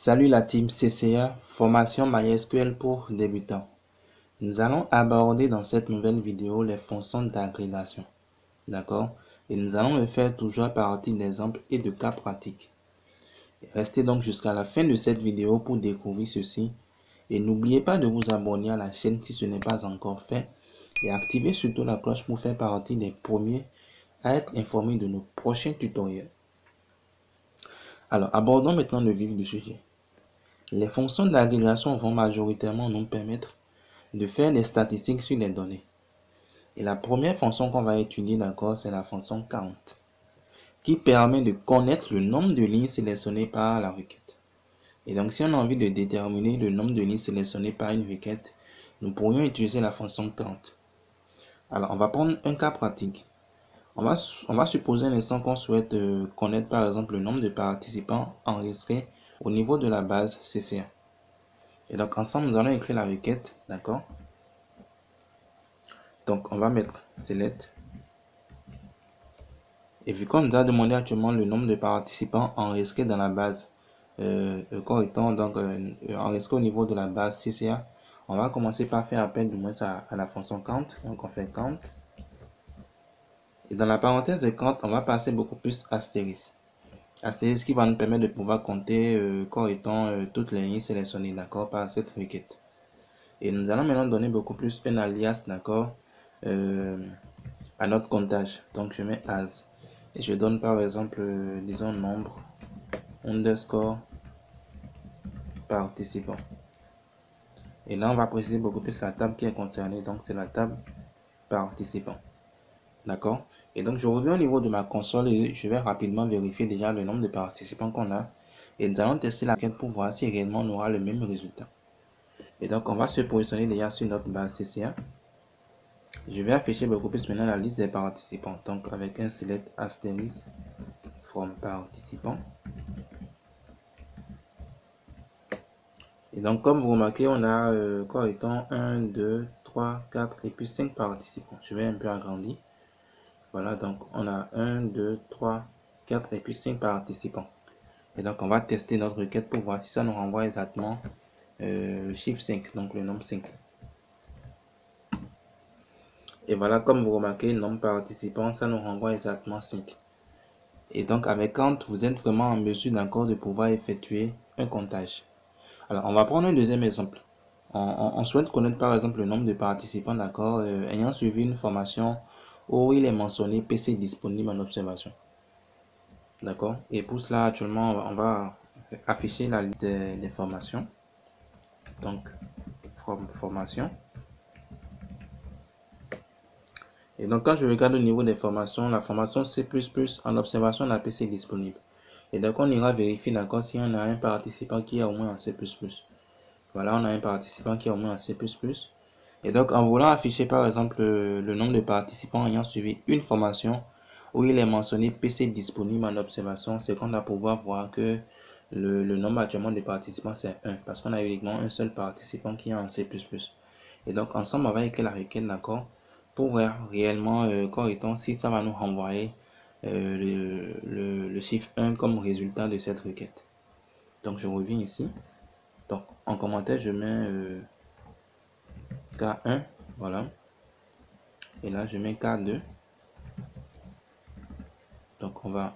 Salut la team CCA, formation MySQL pour débutants. Nous allons aborder dans cette nouvelle vidéo les fonctions d'agrégation. D'accord? Et nous allons le faire toujours à partir d'exemples et de cas pratiques. Restez donc jusqu'à la fin de cette vidéo pour découvrir ceci. Et n'oubliez pas de vous abonner à la chaîne si ce n'est pas encore fait. Et activez surtout la cloche pour faire partie des premiers à être informés de nos prochains tutoriels. Alors, abordons maintenant le vif du sujet. Les fonctions d'agrégation vont majoritairement nous permettre de faire des statistiques sur les données. Et la première fonction qu'on va étudier, d'accord, c'est la fonction count, qui permet de connaître le nombre de lignes sélectionnées par la requête. Et donc, si on a envie de déterminer le nombre de lignes sélectionnées par une requête, nous pourrions utiliser la fonction count. Alors, on va prendre un cas pratique. On va supposer un instant qu'on souhaite connaître par exemple le nombre de participants enregistrés au niveau de la base CCA. Et donc ensemble, nous allons écrire la requête, d'accord? Donc on va mettre select. Et vu qu'on nous a demandé actuellement le nombre de participants enregistrés dans la base, correctement, donc enregistrés au niveau de la base CCA, on va commencer par faire appel du moins à la fonction count. Donc on fait count. Et dans la parenthèse de count, on va passer beaucoup plus astérisque. Astérisque qui va nous permettre de pouvoir compter correctement toutes les lignes sélectionnées, d'accord, par cette requête. Et nous allons maintenant donner beaucoup plus un alias, d'accord, à notre comptage. Donc je mets as et je donne par exemple disons nombre underscore participant. Et là on va préciser beaucoup plus la table qui est concernée, donc c'est la table participant, d'accord. Et donc je reviens au niveau de ma console et je vais rapidement vérifier déjà le nombre de participants qu'on a, et nous allons tester la requête pour voir si réellement on aura le même résultat. Et donc on va se positionner déjà sur notre base CCA. Je vais afficher beaucoup plus maintenant la liste des participants, donc avec un select asterisk from participants. Et donc comme vous remarquez, on a quoi étant 1, 2, 3, 4 et puis 5 participants. Je vais un peu agrandir. Voilà, donc on a 1, 2, 3, 4 et puis 5 participants. Et donc on va tester notre requête pour voir si ça nous renvoie exactement le chiffre 5, donc le nombre 5. Et voilà, comme vous remarquez, le nombre participants, ça nous renvoie exactement 5. Et donc avec count, vous êtes vraiment en mesure d'accord de pouvoir effectuer un comptage. Alors on va prendre un deuxième exemple. On souhaite connaître par exemple le nombre de participants, d'accord, ayant suivi une formation où il est mentionné PC disponible en observation. D'accord. Et pour cela, actuellement, on va afficher la liste des formations. Donc, formation. Et donc, quand je regarde au niveau des formations, la formation C++ en observation, la PC disponible. Et donc, on ira vérifier, d'accord, si on a un participant qui est au moins en C++. Voilà, on a un participant qui est au moins en C++. Et donc, en voulant afficher, par exemple, le nombre de participants ayant suivi une formation où il est mentionné PC disponible en observation, c'est qu'on va pouvoir voir que le nombre actuellement de participants, c'est 1, parce qu'on a uniquement un seul participant qui est en C++. Et donc, ensemble, on va écrire la requête, d'accord, pour voir réellement correctement si ça va nous renvoyer le chiffre 1 comme résultat de cette requête. Donc, je reviens ici. Donc, en commentaire, je mets K1, voilà. Et là, je mets K2. Donc, on va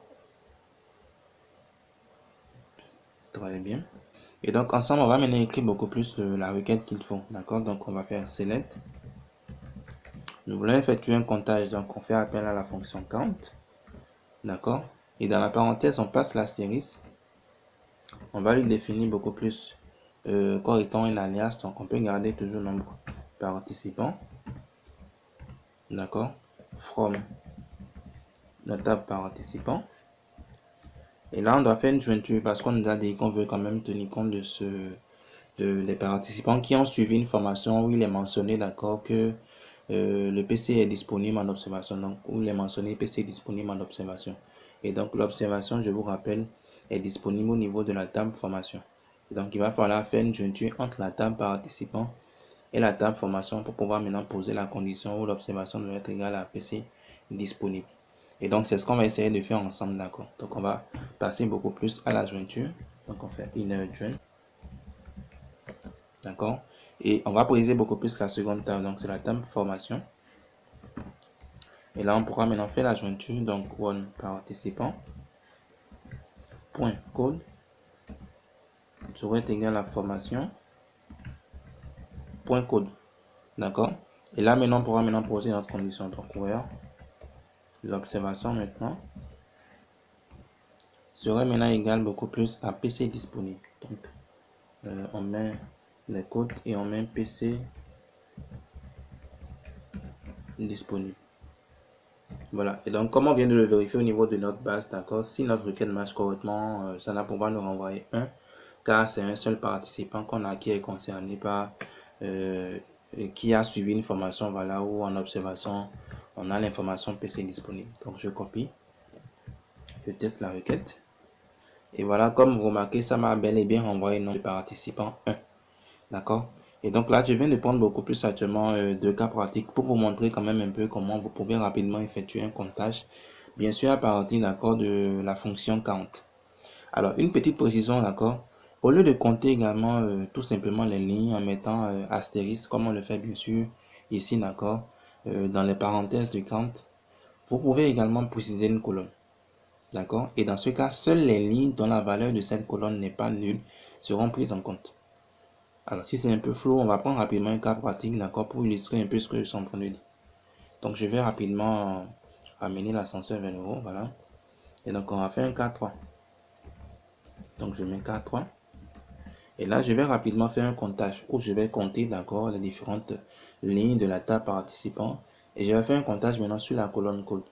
travailler bien. Et donc, ensemble, on va maintenant écrire beaucoup plus la requête qu'il faut. D'accord? Donc, on va faire select. Nous voulons effectuer un comptage. Donc, on fait appel à la fonction count. D'accord? Et dans la parenthèse, on passe l'astérisque. On va lui définir beaucoup plus correctement un alias. Donc, on peut garder toujours le nombre participants. D'accord? From la table participants. Et là, on doit faire une jointure parce qu'on nous a dit qu'on veut quand même tenir compte des participants qui ont suivi une formation où il est mentionné, d'accord, que le PC est disponible en observation. Donc, où il est mentionné PC disponible en observation. Et donc, l'observation, je vous rappelle, est disponible au niveau de la table formation. Et donc, il va falloir faire une jointure entre la table participant et la table formation pour pouvoir maintenant poser la condition où l'observation doit être égale à PC disponible. Et donc, c'est ce qu'on va essayer de faire ensemble, d'accord. Donc, on va passer beaucoup plus à la jointure. Donc on fait inner join. D'accord. Et on va préciser beaucoup plus la seconde table. Donc c'est la table formation. Et là on pourra maintenant faire la jointure. Donc one participant. Point code serait égal à formation. Point code. D'accord. Et là maintenant on pourra maintenant poser notre condition. Donc where l'observation maintenant serait maintenant égal beaucoup plus à PC disponible. Donc on met les codes et on met PC disponible. Voilà, et donc comme on vient de le vérifier au niveau de notre base, d'accord, si notre requête marche correctement, ça va pouvoir nous renvoyer 1, car c'est un seul participant qu'on a qui est concerné par, qui a suivi une formation, voilà, où en observation, on a l'information PC disponible. Donc je copie, je teste la requête, et voilà, comme vous remarquez, ça m'a bel et bien renvoyé le nom du participant 1, d'accord. Et donc là, je viens de prendre beaucoup plus actuellement de cas pratiques pour vous montrer quand même un peu comment vous pouvez rapidement effectuer un comptage, bien sûr à partir d'accord de la fonction count. Alors une petite précision, d'accord, au lieu de compter également tout simplement les lignes en mettant astérisque comme on le fait bien sûr ici, d'accord, dans les parenthèses de count, vous pouvez également préciser une colonne, d'accord, et dans ce cas, seules les lignes dont la valeur de cette colonne n'est pas nulle seront prises en compte. Alors, si c'est un peu flou, on va prendre rapidement un cas pratique, d'accord, pour illustrer un peu ce que je suis en train de dire. Donc, je vais rapidement amener l'ascenseur vers le haut, voilà. Et donc, on va faire un K3. Donc, je mets K3. Et là, je vais rapidement faire un comptage où je vais compter, d'accord, les différentes lignes de la table participant. Et je vais faire un comptage maintenant sur la colonne code.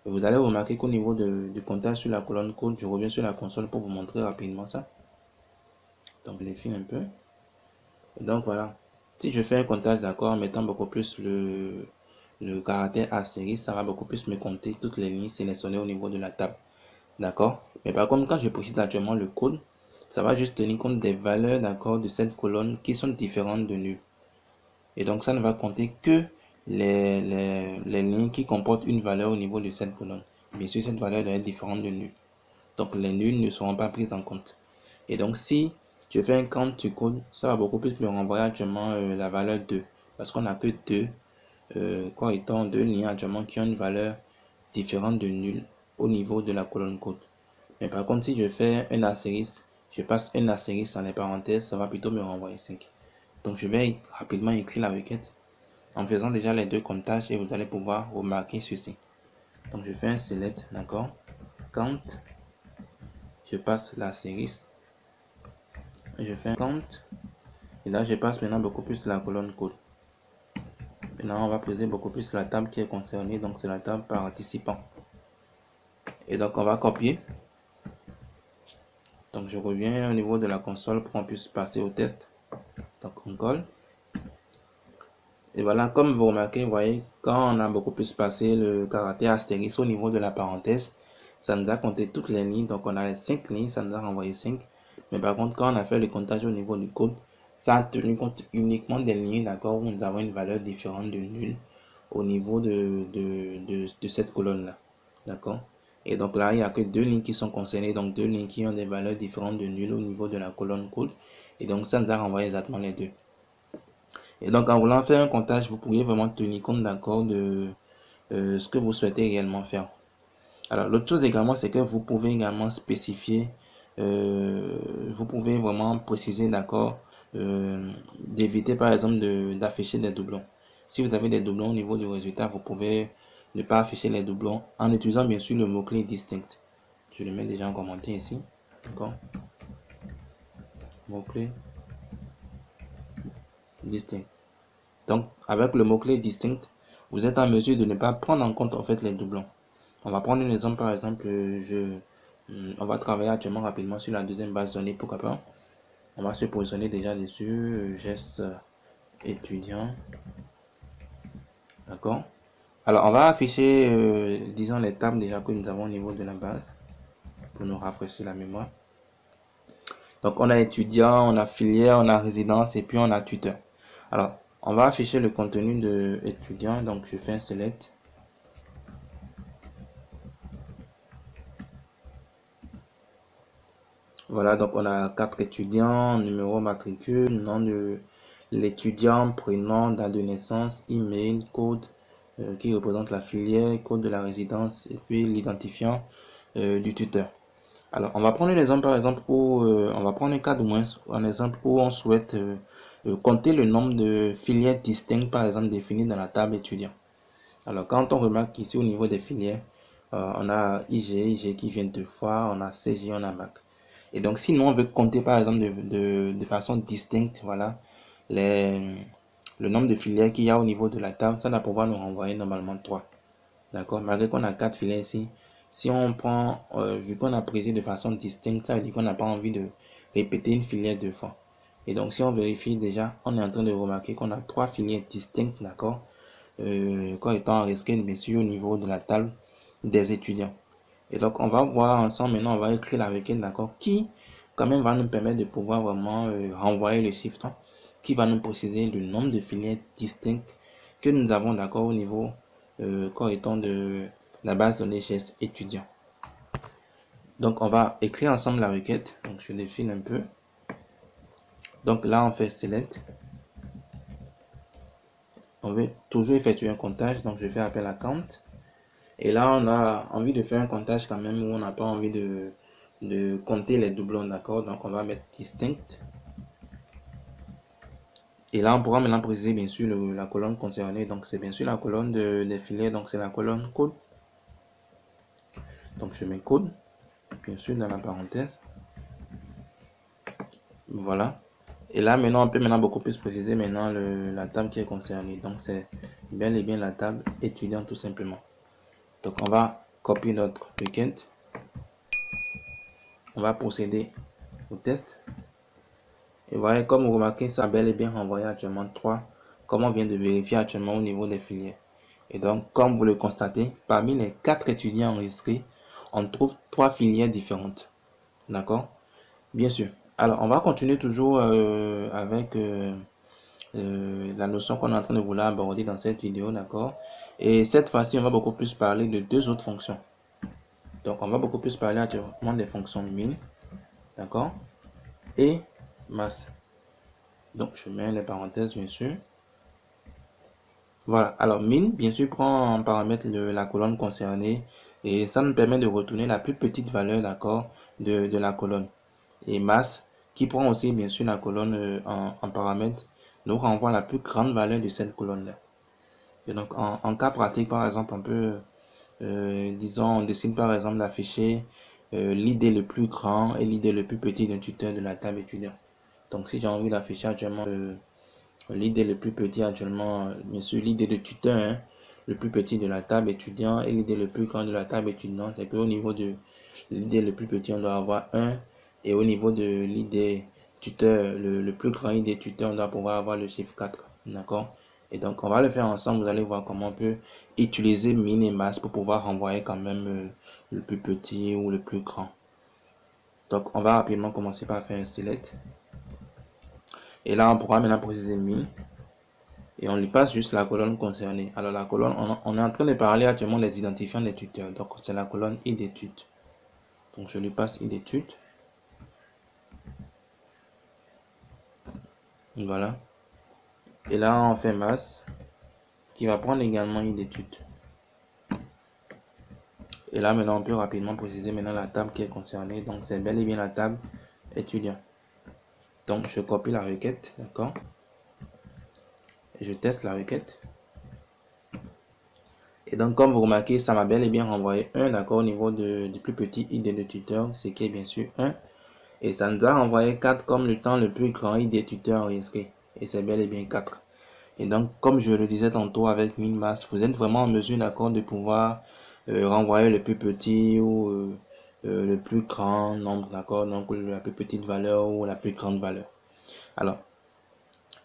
Et vous allez remarquer qu'au niveau du comptage sur la colonne code, je reviens sur la console pour vous montrer rapidement ça. Donc, je défile un peu. Et donc, voilà. Si je fais un comptage, d'accord, en mettant beaucoup plus le caractère astérisque, ça va beaucoup plus me compter toutes les lignes sélectionnées au niveau de la table. D'accord. Mais par contre, quand je précise actuellement le code, ça va juste tenir compte des valeurs, d'accord, de cette colonne qui sont différentes de nul. Et donc, ça ne va compter que les lignes qui comportent une valeur au niveau de cette colonne. Bien sûr, cette valeur doit être différente de nul. Donc, les nuls ne seront pas prises en compte. Et donc, si je fais un count du code, ça va beaucoup plus me renvoyer actuellement la valeur 2. Parce qu'on n'a que deux lignes actuellement qui ont une valeur différente de nul au niveau de la colonne code. Mais par contre, si je fais un astérisque, je passe un astérisque dans les parenthèses, ça va plutôt me renvoyer 5. Donc, je vais rapidement écrire la requête en faisant déjà les deux comptages et vous allez pouvoir remarquer ceci. Donc, je fais un select, d'accord, count, je passe l'astérisque, je fais un count, et là, je passe maintenant beaucoup plus la colonne code. Maintenant, on va poser beaucoup plus la table qui est concernée, donc c'est la table participant. Et donc, on va copier. Donc, je reviens au niveau de la console pour qu'on puisse passer au test. Donc, on colle. Et voilà, comme vous remarquez, vous voyez, quand on a beaucoup plus passé le caractère astérisque au niveau de la parenthèse, ça nous a compté toutes les lignes. Donc, on a les 5 lignes, ça nous a renvoyé 5. Mais par contre, quand on a fait le comptage au niveau du code, ça a tenu compte uniquement des lignes, d'accord, où nous avons une valeur différente de nul au niveau de cette colonne-là. D'accord. Et donc là, il n'y a que deux lignes qui sont concernées, donc deux lignes qui ont des valeurs différentes de nul au niveau de la colonne code. Et donc, ça nous a renvoyé exactement les deux. Et donc, en voulant faire un comptage, vous pourriez vraiment tenir compte, d'accord, de ce que vous souhaitez réellement faire. Alors, l'autre chose également, c'est que vous pouvez également spécifier, vous pouvez vraiment préciser, d'accord, d'éviter par exemple d'afficher des doublons. Si vous avez des doublons au niveau du résultat, vous pouvez ne pas afficher les doublons en utilisant bien sûr le mot-clé distinct. Je le mets déjà en commentaire ici, d'accord, mot-clé distinct. Donc, avec le mot-clé distinct, vous êtes en mesure de ne pas prendre en compte en fait les doublons. On va prendre un exemple, par exemple, on va travailler actuellement rapidement sur la deuxième base de données, pourquoi pas. On va se positionner déjà dessus, geste étudiant, d'accord. Alors, on va afficher, disons, les tables déjà que nous avons au niveau de la base, pour nous rafraîchir la mémoire. Donc, on a étudiant, on a filière, on a résidence, et puis on a tuteur. Alors, on va afficher le contenu de étudiant, donc je fais un select. Voilà, donc on a 4 étudiants, numéro matricule, nom de l'étudiant, prénom, date de naissance, email, code qui représente la filière, code de la résidence et puis l'identifiant du tuteur. Alors, on va prendre l'exemple par exemple où on va prendre un cas de moins, un exemple où on souhaite compter le nombre de filières distinctes par exemple définies dans la table étudiant. Alors, quand on remarque ici au niveau des filières, on a IG qui vient deux fois, on a CJ, on a Mac. Et donc, si nous on veut compter par exemple de façon distincte, voilà, le nombre de filières qu'il y a au niveau de la table, ça va pouvoir nous renvoyer normalement 3. D'accord? Malgré qu'on a 4 filières ici, si on prend, vu qu'on a précisé de façon distincte, ça veut dire qu'on n'a pas envie de répéter une filière deux fois. Et donc, si on vérifie déjà, on est en train de remarquer qu'on a 3 filières distinctes, d'accord? Quoi étant risqué, bien sûr, au niveau de la table des étudiants. Et donc, on va voir ensemble, maintenant, on va écrire la requête, d'accord, qui, quand même, va nous permettre de pouvoir vraiment renvoyer le chiffre, qui va nous préciser le nombre de filières distinctes que nous avons, d'accord, au niveau, quoi étant de la base de données GS étudiant. Donc, on va écrire ensemble la requête. Donc, je défile un peu. Donc, là, on fait select. On veut toujours effectuer un comptage, donc je fais appel à count. Et là, on a envie de faire un comptage quand même où on n'a pas envie de compter les doublons, d'accord? Donc, on va mettre distinct. Et là, on pourra maintenant préciser bien sûr la colonne concernée. Donc, c'est bien sûr la colonne des filières, donc c'est la colonne code. Donc, je mets code, bien sûr, dans la parenthèse. Voilà. Et là, maintenant, on peut maintenant beaucoup plus préciser maintenant la table qui est concernée. Donc, c'est bel et bien la table étudiant tout simplement. Donc, on va copier notre requête. On va procéder au test. Et voyez, comme vous remarquez, ça a bel et bien renvoyé actuellement 3, comme on vient de vérifier actuellement au niveau des filières. Et donc, comme vous le constatez, parmi les 4 étudiants enregistrés, on trouve 3 filières différentes. D'accord? Bien sûr. Alors, on va continuer toujours avec la notion qu'on est en train de vouloir aborder dans cette vidéo. D'accord? Et cette fois-ci, on va beaucoup plus parler de 2 autres fonctions. Donc, on va beaucoup plus parler actuellement des fonctions min, d'accord, et masse. Donc, je mets les parenthèses, bien sûr. Voilà. Alors, min, bien sûr, prend en paramètre la colonne concernée et ça nous permet de retourner la plus petite valeur, d'accord, de la colonne. Et masse, qui prend aussi, bien sûr, la colonne en paramètre, nous renvoie la plus grande valeur de cette colonne-là. Et donc, en cas pratique, par exemple, on peut, disons, on décide par exemple d'afficher l'idée le plus grand et l'idée le plus petit d'un tuteur de la table étudiant. Donc, si j'ai envie d'afficher actuellement l'idée le plus petit actuellement, bien sûr, l'idée de tuteur, hein, le plus petit de la table étudiant et l'idée le plus grand de la table étudiant, c'est qu'au niveau de l'idée le plus petit, on doit avoir 1 et au niveau de l'idée tuteur, le plus grand idée tuteur, on doit pouvoir avoir le chiffre 4. D'accord? Et donc, on va le faire ensemble. Vous allez voir comment on peut utiliser min et masse pour pouvoir renvoyer quand même le plus petit ou le plus grand. Donc, on va rapidement commencer par faire un select. Et là, on pourra maintenant préciser min. Et on lui passe juste la colonne concernée. Alors, la colonne, on est en train de parler actuellement des identifiants des tuteurs. Donc, c'est la colonne id d'études. Donc, je lui passe id d'études. Voilà. Et là, on fait masse qui va prendre également id d'études. Et là, maintenant, on peut rapidement préciser maintenant la table qui est concernée. Donc, c'est bel et bien la table étudiant. Donc, je copie la requête, d'accord? Et je teste la requête. Et donc, comme vous remarquez, ça m'a bel et bien renvoyé 1, d'accord, au niveau du plus petit id de tuteur, ce qui est bien sûr 1. Et ça nous a renvoyé 4 comme le temps le plus grand id tuteur enregistré. Et c'est bel et bien 4. Et donc, comme je le disais tantôt avec min masse, vous êtes vraiment en mesure, d'accord, de pouvoir renvoyer le plus petit ou le plus grand nombre, d'accord, donc la plus petite valeur ou la plus grande valeur. Alors,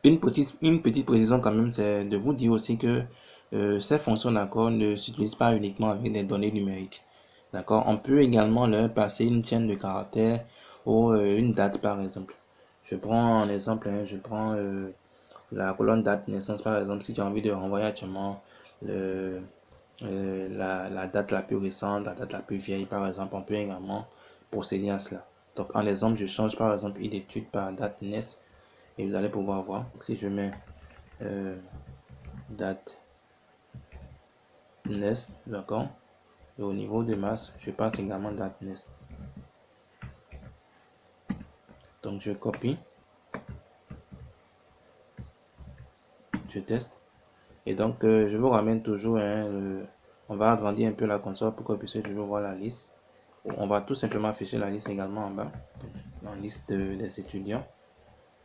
une petite précision quand même, c'est de vous dire aussi que ces fonctions, d'accord, ne s'utilisent pas uniquement avec des données numériques. D'accord, on peut également leur passer une chaîne de caractères ou une date par exemple. Je prends un exemple, hein, je prends la colonne date naissance par exemple. Si j'ai envie de renvoyer actuellement la date la plus récente, la date la plus vieille par exemple, on peut également procéder à cela. Donc en exemple, je change par exemple i d'étude par date naissance et vous allez pouvoir voir. Donc, si je mets date naissance, d'accord, et au niveau de masse, je passe également date naissance. Donc je copie, je teste et donc je vous ramène toujours on va agrandir un peu la console pour que vous puissiez toujours voir la liste. On va tout simplement afficher la liste également en bas, dans la liste des étudiants.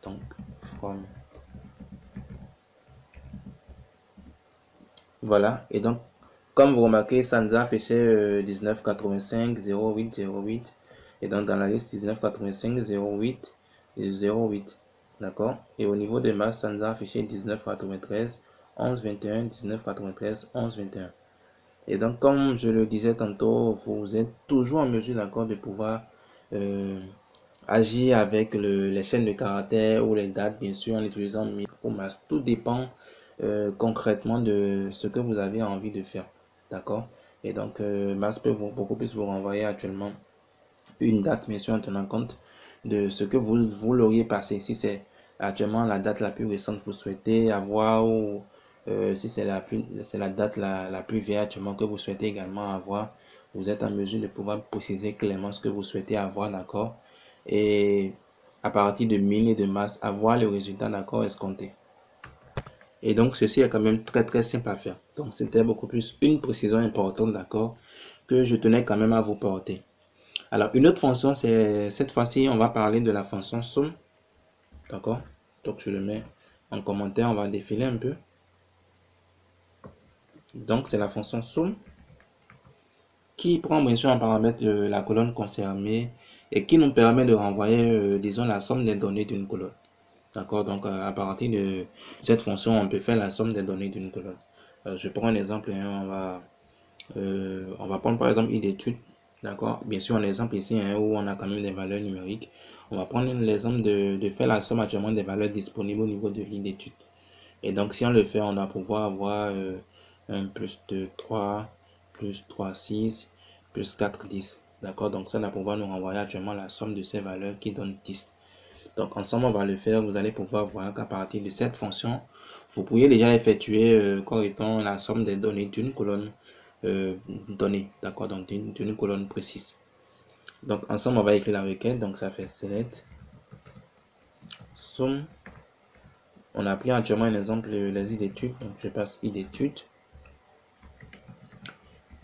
Donc from, voilà, et donc comme vous remarquez, ça nous a affiché 1985 08 08 et donc dans la liste 1985 08 et 08, d'accord, et au niveau des masses, ça nous a affiché 1993 11 21 1993 11 21. Et donc, comme je le disais tantôt, vous êtes toujours en mesure, d'accord, de pouvoir agir avec les chaînes de caractères ou les dates, bien sûr, en utilisant micro masse. Tout dépend concrètement de ce que vous avez envie de faire, d'accord. Et donc, masse peut beaucoup plus vous renvoyer actuellement une date, bien sûr, en tenant compte de ce que vous l'auriez passé. Si c'est actuellement la date la plus récente que vous souhaitez avoir ou si c'est la date la plus vieille actuellement que vous souhaitez également avoir, vous êtes en mesure de pouvoir préciser clairement ce que vous souhaitez avoir, d'accord, et à partir de min et de masse, avoir le résultat, d'accord, escompté. Et donc, ceci est quand même très simple à faire. Donc, c'était beaucoup plus une précision importante, d'accord, que je tenais quand même à vous porter. Alors, une autre fonction, c'est cette fois-ci, on va parler de la fonction somme. D'accord? Donc, je le mets en commentaire, on va défiler un peu. Donc, c'est la fonction somme qui prend bien sûr en paramètre la colonne concernée et qui nous permet de renvoyer, disons, la somme des données d'une colonne. D'accord? Donc, à partir de cette fonction, on peut faire la somme des données d'une colonne. Je prends un exemple, hein, on va prendre par exemple i d'étude. D'accord? Bien sûr, un exemple ici où on a quand même des valeurs numériques. On va prendre l'exemple de faire la somme actuellement des valeurs disponibles au niveau de i d'étude. Et donc, si on le fait, on va pouvoir avoir 1 plus 2, 3, plus 3, 6, plus 4, 10. D'accord? Donc, ça va pouvoir nous renvoyer actuellement la somme de ces valeurs qui donne 10. Donc, ensemble, on va le faire. Vous allez pouvoir voir qu'à partir de cette fonction, vous pourriez déjà effectuer correctement la somme des données d'une colonne donnée. D'accord? Donc, d'une colonne précise. Donc, ensemble, on va écrire la requête. Donc, ça fait select somme. On a pris actuellement un exemple, les i d'études. Donc, je passe i d'études.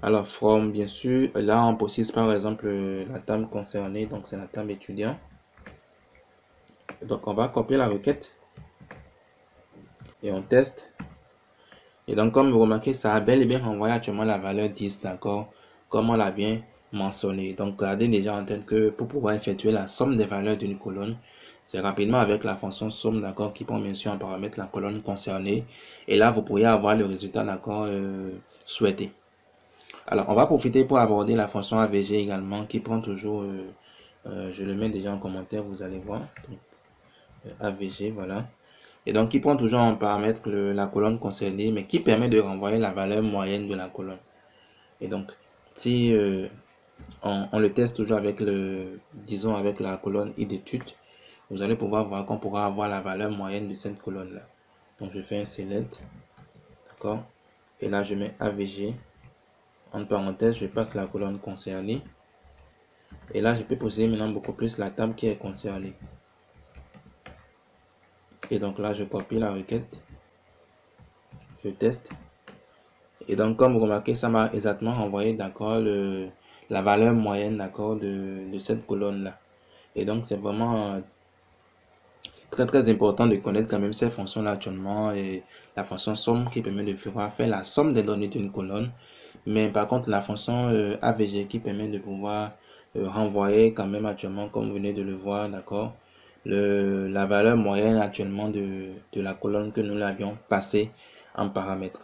Alors, from, bien sûr, là, on précise par exemple la table concernée. Donc, c'est la table étudiant. Donc, on va copier la requête et on teste. Et donc, comme vous remarquez, ça a bel et bien renvoyé actuellement la valeur 10, d'accord, comme on l'a bien mentionné. Donc, gardez déjà en tête que pour pouvoir effectuer la somme des valeurs d'une colonne, c'est rapidement avec la fonction somme, d'accord, qui prend bien sûr en paramètre la colonne concernée. Et là, vous pourriez avoir le résultat, d'accord, souhaité. Alors, on va profiter pour aborder la fonction AVG également, qui prend toujours, je le mets déjà en commentaire, vous allez voir. Donc, AVG, voilà. Et donc, qui prend toujours en paramètre la colonne concernée, mais qui permet de renvoyer la valeur moyenne de la colonne. Et donc, si on le teste toujours avec disons avec la colonne i d'études, vous allez pouvoir voir qu'on pourra avoir la valeur moyenne de cette colonne-là. Donc, je fais un select, d'accord? Et là, je mets AVG. En parenthèse, je passe la colonne concernée. Et là, je peux poser maintenant beaucoup plus la table qui est concernée. Et donc là, je copie la requête. Je teste. Et donc, comme vous remarquez, ça m'a exactement renvoyé, d'accord, la valeur moyenne, d'accord, de cette colonne-là. Et donc, c'est vraiment très important de connaître quand même ces fonctions-là actuellement. Et la fonction somme qui permet de faire la somme des données d'une colonne. Mais par contre, la fonction AVG qui permet de pouvoir renvoyer quand même actuellement, comme vous venez de le voir, d'accord, la valeur moyenne actuellement de la colonne que nous l'avions passée en paramètre.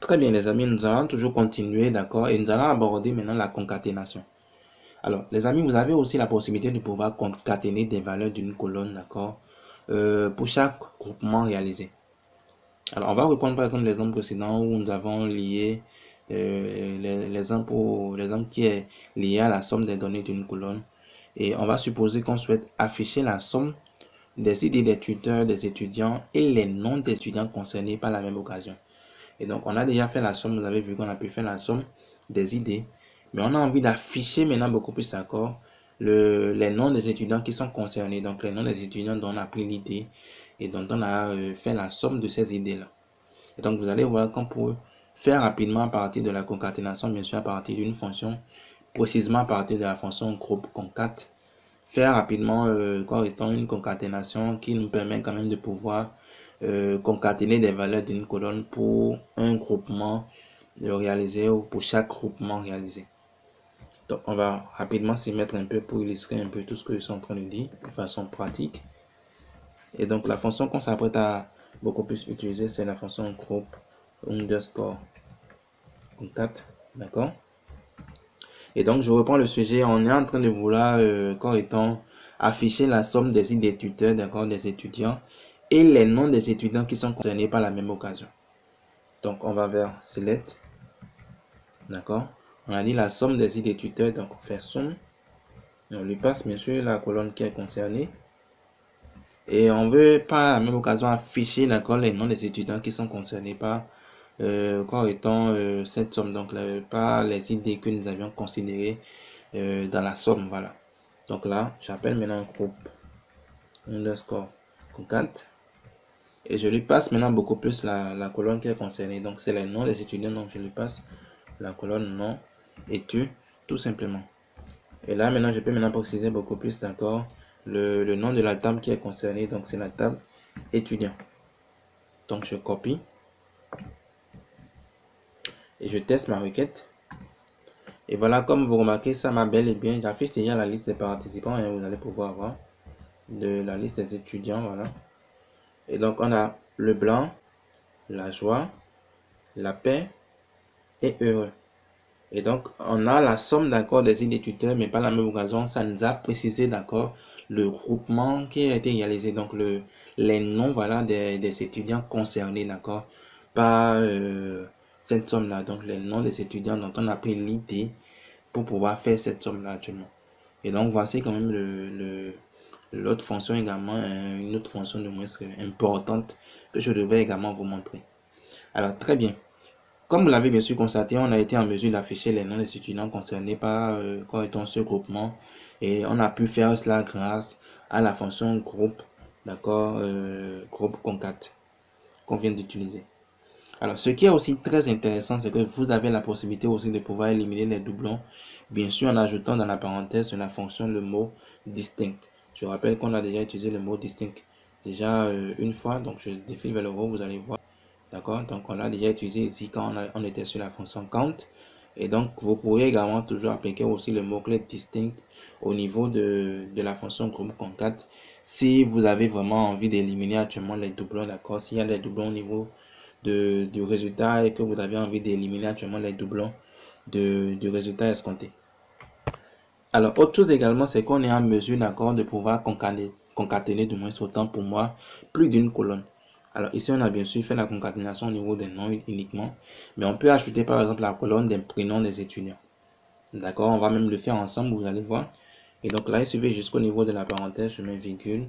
Très bien les amis, nous allons toujours continuer, d'accord, et nous allons aborder maintenant la concaténation. Alors les amis, vous avez aussi la possibilité de pouvoir concaténer des valeurs d'une colonne, d'accord, pour chaque groupement réalisé. Alors on va reprendre par exemple l'exemple précédent où nous avons lié l'exemple qui est lié à la somme des données d'une colonne. Et on va supposer qu'on souhaite afficher la somme des idées des tuteurs, des étudiants et les noms des étudiants concernés par la même occasion. Et donc, on a déjà fait la somme, vous avez vu qu'on a pu faire la somme des idées. Mais on a envie d'afficher maintenant beaucoup plus d'accord les noms des étudiants qui sont concernés. Donc, les noms des étudiants dont on a pris l'idée et dont on a fait la somme de ces idées-là. Et donc, vous allez voir qu'on peut faire rapidement à partir de la concaténation, bien sûr, à partir d'une fonction, précisément à partir de la fonction groupe concat, faire rapidement quoi étant une concaténation qui nous permet quand même de pouvoir concaténer des valeurs d'une colonne pour un groupement réalisé ou pour chaque groupement réalisé. Donc on va rapidement s'y mettre un peu pour illustrer un peu tout ce que je suis en train de dire de façon pratique. Et donc la fonction qu'on s'apprête à beaucoup plus utiliser, c'est la fonction groupe underscore concat, d'accord. Et donc je reprends le sujet, on est en train de vouloir comme étant afficher la somme des idées des tuteurs, d'accord, des étudiants et les noms des étudiants qui sont concernés par la même occasion. Donc on va vers select, d'accord. On a dit la somme des idées des tuteurs, donc on fait somme. Et on lui passe bien sûr la colonne qui est concernée. Et on veut par la même occasion afficher, d'accord, les noms des étudiants qui sont concernés par quoi étant cette somme, donc par les idées que nous avions considérées dans la somme, voilà. Donc là, j'appelle maintenant groupe underscore concat et je lui passe maintenant beaucoup plus la colonne qui est concernée. Donc c'est les noms des étudiants, donc je lui passe la colonne nom études tout simplement. Et là maintenant je peux maintenant préciser beaucoup plus, d'accord, le nom de la table qui est concernée, donc c'est la table étudiant. Donc je copie et je teste ma requête. Et voilà, comme vous remarquez, ça m'a bel et bien, j'affiche déjà la liste des participants et vous allez pouvoir voir de la liste des étudiants, voilà. Et donc on a le blanc, la joie, la paix et heureux. Et donc on a la somme, d'accord, des idées tuteurs, mais par la même occasion, ça nous a précisé, d'accord, le groupement qui a été réalisé, donc les noms, voilà, des étudiants concernés, d'accord, par cette somme-là, donc les noms des étudiants dont on a pris l'idée pour pouvoir faire cette somme-là actuellement. Et donc voici quand même l'autre fonction également, une autre fonction de moins importante que je devais également vous montrer. Alors très bien, comme vous l'avez bien sûr constaté, on a été en mesure d'afficher les noms des étudiants concernés par quoi étant ce groupement et on a pu faire cela grâce à la fonction groupe, d'accord, groupe concat qu'on vient d'utiliser. Alors ce qui est aussi très intéressant, c'est que vous avez la possibilité aussi de pouvoir éliminer les doublons, bien sûr en ajoutant dans la parenthèse de la fonction le mot distinct. Je rappelle qu'on a déjà utilisé le mot distinct déjà une fois, donc je défile vers le haut, vous allez voir. D'accord, donc on l'a déjà utilisé ici quand on était sur la fonction count. Et donc vous pourriez également toujours appliquer aussi le mot-clé distinct au niveau de la fonction groupe concat si vous avez vraiment envie d'éliminer actuellement les doublons, d'accord. S'il y a des doublons au niveau du résultat et que vous avez envie d'éliminer actuellement les doublons du résultat escompté. Alors autre chose également, c'est qu'on est en mesure, d'accord, de pouvoir concaténer du moins autant pour moi plus d'une colonne. Alors ici on a bien sûr fait la concaténation au niveau des noms uniquement, mais on peut ajouter par exemple la colonne des prénoms des étudiants. D'accord, on va même le faire ensemble, vous allez voir. Et donc là il suffit jusqu'au niveau de la parenthèse, je mets virgule.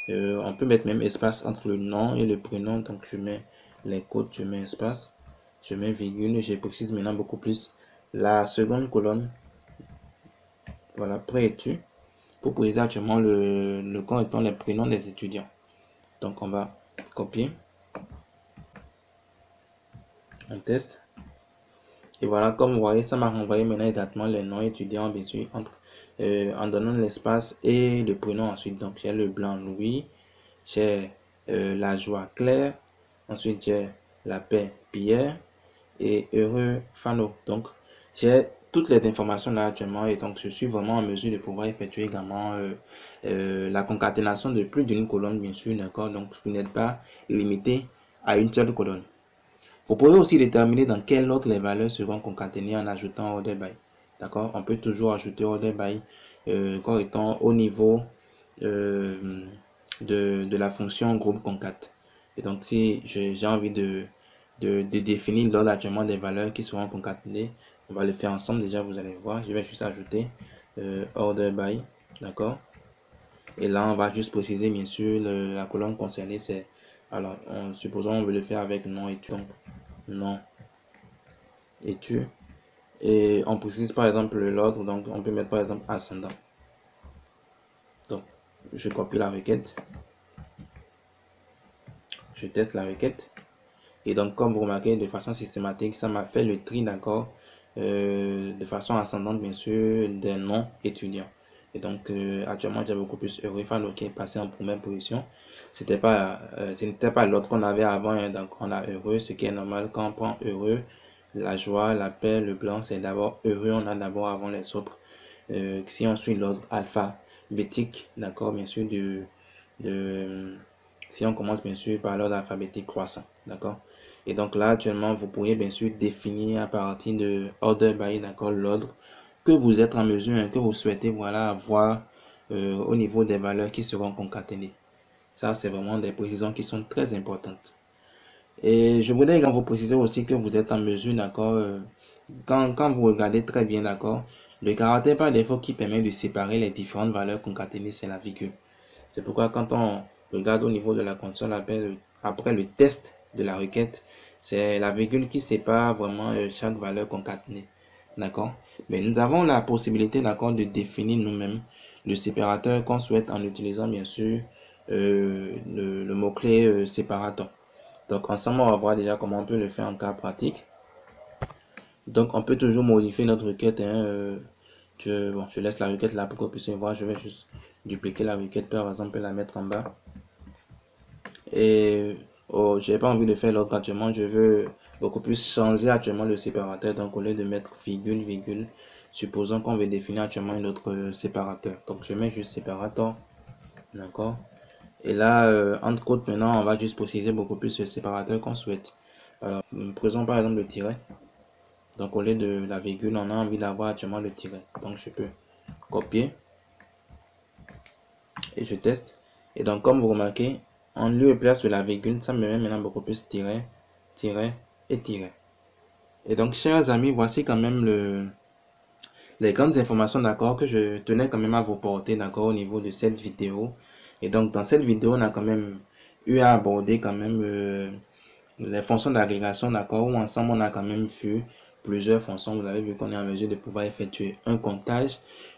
On peut mettre même espace entre le nom et le prénom, donc je mets les codes, je mets espace, je mets virgule et je précise maintenant beaucoup plus la seconde colonne. Voilà, pré-études pour préciser actuellement le camp étant les prénoms des étudiants. Donc on va copier, on teste. Et voilà, comme vous voyez, ça m'a renvoyé maintenant exactement les noms étudiants, bien sûr, en donnant l'espace et le prénom ensuite. Donc j'ai le blanc Louis, j'ai la joie Claire, ensuite j'ai la paix Pierre et heureux Fano. Donc j'ai toutes les informations là actuellement et donc je suis vraiment en mesure de pouvoir effectuer également la concaténation de plus d'une colonne, bien sûr, d'accord. Donc vous n'êtes pas limité à une seule colonne. Vous pouvez aussi déterminer dans quel ordre les valeurs seront concaténées en ajoutant order by. D'accord, on peut toujours ajouter order by comme étant au niveau de la fonction groupe concat. Et donc si j'ai envie de définir l'ordre actuellement des valeurs qui seront concaténées, on va le faire ensemble. Déjà vous allez voir, je vais juste ajouter order by d'accord. Et là, on va juste préciser, bien sûr, la colonne concernée, c'est, alors, supposons on veut le faire avec nom et tu, nom et tu. Et on précise par exemple l'ordre, donc on peut mettre par exemple ascendant. Donc, je copie la requête, je teste la requête. Et donc, comme vous remarquez, de façon systématique, ça m'a fait le tri, d'accord, de façon ascendante, bien sûr, des noms étudiants. Et donc, actuellement, j'ai beaucoup plus heureux. Enfin, qui est passé en première position. Ce n'était pas l'autre qu'on avait avant. Hein, donc, on a heureux, ce qui est normal. Quand on prend heureux, la joie, la paix, le blanc, c'est d'abord heureux. On a d'abord avant les autres. Si on suit l'ordre alphabétique, d'accord, bien sûr, si on commence bien sûr par l'ordre alphabétique croissant, d'accord. Et donc là, actuellement, vous pourriez bien sûr définir à partir de order by, d'accord, l'ordre que vous êtes en mesure, hein, que vous souhaitez, voilà, avoir au niveau des valeurs qui seront concaténées. Ça, c'est vraiment des précisions qui sont très importantes. Et je voudrais également vous préciser aussi que vous êtes en mesure, d'accord, quand vous regardez très bien, d'accord, le caractère par défaut qui permet de séparer les différentes valeurs concaténées, c'est la virgule. C'est pourquoi quand on regarde au niveau de la console, après le test de la requête, c'est la virgule qui sépare vraiment chaque valeur concaténée. D'accord? Mais nous avons la possibilité, d'accord, de définir nous-mêmes le séparateur qu'on souhaite en utilisant bien sûr le mot-clé séparateur. Donc ensemble, on va voir déjà comment on peut le faire en cas pratique. Donc on peut toujours modifier notre requête. Hein, je laisse la requête là pour que vous puissiez voir. Je vais juste dupliquer la requête, par exemple, et la mettre en bas. Et j'ai pas envie de faire l'autre actuellement. Je veux beaucoup plus changer actuellement le séparateur. Donc au lieu de mettre virgule, virgule, supposons qu'on veut définir actuellement un autre séparateur. Donc je mets juste séparateur. D'accord. Et là, entre côtes, maintenant, on va juste préciser beaucoup plus le séparateur qu'on souhaite. Alors, prenons par exemple le tiret. Donc, au lieu de la virgule, on a envie d'avoir actuellement le tiret. Donc, je peux copier et je teste. Et donc, comme vous remarquez, en lieu et place de la virgule, ça me met maintenant beaucoup plus tiret, tiret et tiret. Et donc, chers amis, voici quand même les grandes informations, d'accord, que je tenais quand même à vous porter, d'accord, au niveau de cette vidéo. Et donc, dans cette vidéo, on a quand même eu à aborder quand même les fonctions d'agrégation, d'accord, où ensemble, on a quand même vu plusieurs fonctions. Vous avez vu qu'on est en mesure de pouvoir effectuer un comptage,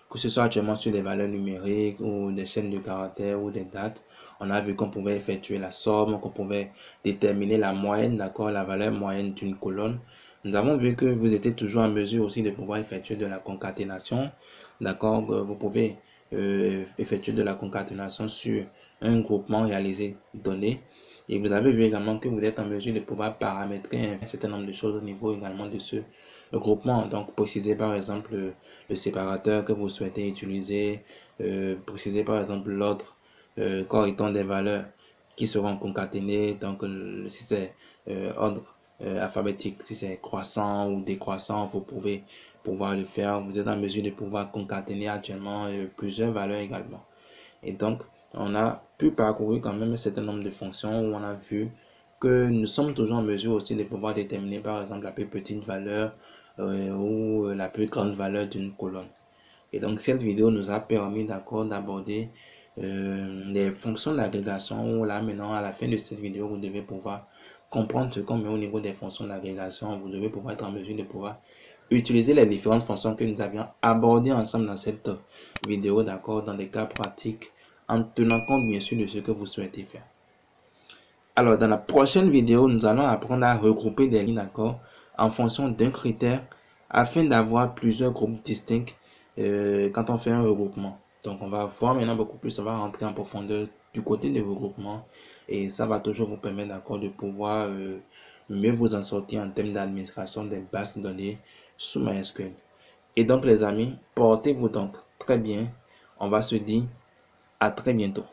que ce soit actuellement sur des valeurs numériques ou des chaînes de caractères ou des dates. On a vu qu'on pouvait effectuer la somme, qu'on pouvait déterminer la moyenne, d'accord, la valeur moyenne d'une colonne. Nous avons vu que vous étiez toujours en mesure aussi de pouvoir effectuer de la concaténation, d'accord. Vous pouvez effectuer de la concaténation sur un groupement réalisé donné. Et vous avez vu également que vous êtes en mesure de pouvoir paramétrer un certain nombre de choses au niveau également de ce groupement. Donc, préciser par exemple le séparateur que vous souhaitez utiliser, préciser par exemple l'ordre correctement des valeurs qui seront concaténées. Donc, si c'est ordre alphabétique, si c'est croissant ou décroissant, vous pouvez pouvoir le faire. Vous êtes en mesure de pouvoir concaténer actuellement plusieurs valeurs également. Et donc, on a pu parcourir quand même un certain nombre de fonctions où on a vu que nous sommes toujours en mesure aussi de pouvoir déterminer par exemple la plus petite valeur ou la plus grande valeur d'une colonne. Et donc cette vidéo nous a permis d'accord d'aborder les fonctions d'agrégation où là maintenant à la fin de cette vidéo vous devez pouvoir comprendre ce qu'on met au niveau des fonctions d'agrégation. Vous devez pouvoir être en mesure de pouvoir utiliser les différentes fonctions que nous avions abordées ensemble dans cette vidéo, d'accord, dans des cas pratiques, en tenant compte bien sûr de ce que vous souhaitez faire. Alors, dans la prochaine vidéo, nous allons apprendre à regrouper des lignes, d'accord, en fonction d'un critère, afin d'avoir plusieurs groupes distincts quand on fait un regroupement. Donc, on va voir maintenant beaucoup plus, on va rentrer en profondeur du côté des regroupements, et ça va toujours vous permettre, d'accord, de pouvoir mieux vous en sortir en termes d'administration des bases de données sous MySQL. Et donc les amis, portez-vous donc très bien. On va se dire à très bientôt.